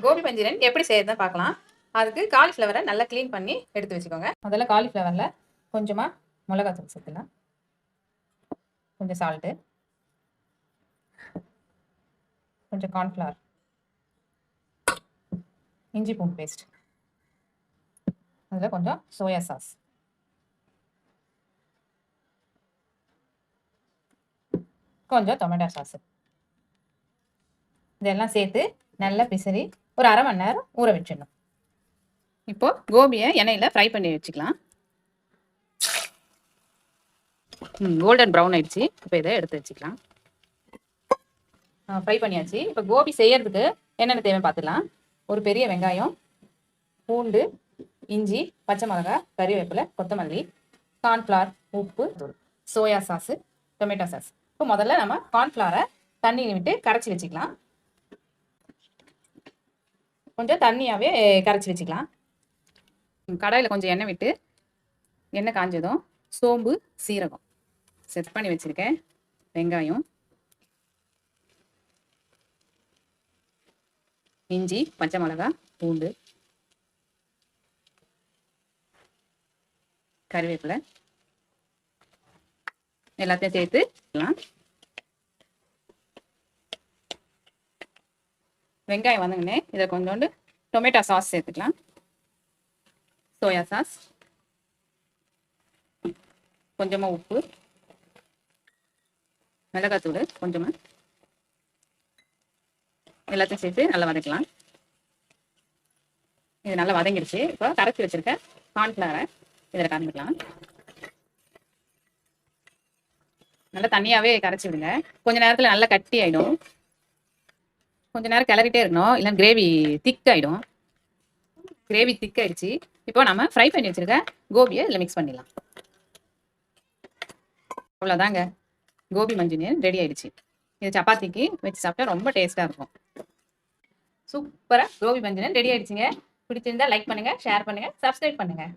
Gopi Manchurian எப்படி செய்யறதுன்னு பார்க்கலாம். அதுக்கு காலிஃப்ளவரை நல்லா க்ளீன் பண்ணி எடுத்து வச்சுக்கோங்க. முதல்ல காலிஃப்ளவரில் கொஞ்சமாக மிளகாத்தூள் சேர்த்துக்கலாம், கொஞ்சம் சால்ட்டு, கொஞ்சம் கார்ன்ஃப்ளவர், இஞ்சி பூண்டு பேஸ்ட், அதில் கொஞ்சம் சோயா சாஸ், கொஞ்சம் டொமேட்டோ சாஸ், இதெல்லாம் சேர்த்து நல்லா பிசறி ஒரு அரை மணி நேரம் ஊற வச்சிடணும். இப்போ கோபியை எண்ணெயில் ஃப்ரை பண்ணி வச்சுக்கலாம். கோல்டன் ப்ரௌன் ஆயிடுச்சு. இப்போ இதை எடுத்து வச்சுக்கலாம். ஃப்ரை பண்ணியாச்சு. இப்போ கோபி செய்யறதுக்கு என்னென்ன தேவை பார்த்துக்கலாம். ஒரு பெரிய வெங்காயம், பூண்டு, இஞ்சி, பச்சை மிளகாய், கறிவேப்பிலை, கொத்தமல்லி, கார்ன்ஃப்ளவர், உப்பு, சோயா சாஸு, டொமேட்டோ சாஸ். இப்போ முதல்ல நம்ம கார்ன்ஃப்ளவரை தண்ணி விட்டு கரைச்சி வச்சுக்கலாம். கொஞ்சம் தண்ணியாகவே கரைச்சி வச்சுக்கலாம். கடாயில் கொஞ்சம் எண்ணெய் விட்டு எண்ணெய் காஞ்சதும் சோம்பு, சீரகம் செட் பண்ணி வச்சுருக்கேன், வெங்காயம், இஞ்சி, பச்சை மிளகாய், பூண்டு, கறிவேப்பிலை எல்லாத்தையும் சேர்த்துக்கலாம். வெங்காயம் வந்தங்கன்னே இதில் கொஞ்சோண்டு டொமேட்டோ சாஸ் சேர்த்துக்கலாம், சோயா சாஸ், கொஞ்சமாக உப்பு, மிளகாத்தூள் கொஞ்சமாக, எல்லாத்தையும் சேர்த்து நல்லா வதக்கலாம். இது நல்லா வதங்கிடுச்சு. இப்போ கரைச்சி வச்சிருக்க கார்ன்ஃப்ளவரை இதில் கலந்துக்கலாம். நல்லா தண்ணியாகவே கரைச்சி விடுங்க. கொஞ்ச நேரத்தில் நல்லா கட்டி ஆகிடும். கொஞ்ச நேரம் கிளறிட்டே இருக்கணும், இல்லை கிரேவி திக் ஆகிடும். கிரேவி திக் ஆயிடுச்சு. இப்போ நம்ம ஃப்ரை பண்ணி வச்சிருக்க கோபியை இதில் மிக்ஸ் பண்ணிடலாம். அவ்வளோதாங்க, கோபி மஞ்சூரியன் ரெடி ஆயிடுச்சு. இது சப்பாத்திக்கு வச்சு சாப்பிட்டா ரொம்ப டேஸ்ட்டாக இருக்கும். சூப்பராக கோபி மஞ்சூரியன் ரெடி ஆயிடுச்சுங்க. பிடிச்சிருந்தா லைக் பண்ணுங்கள், ஷேர் பண்ணுங்கள், சப்ஸ்கிரைப் பண்ணுங்கள்.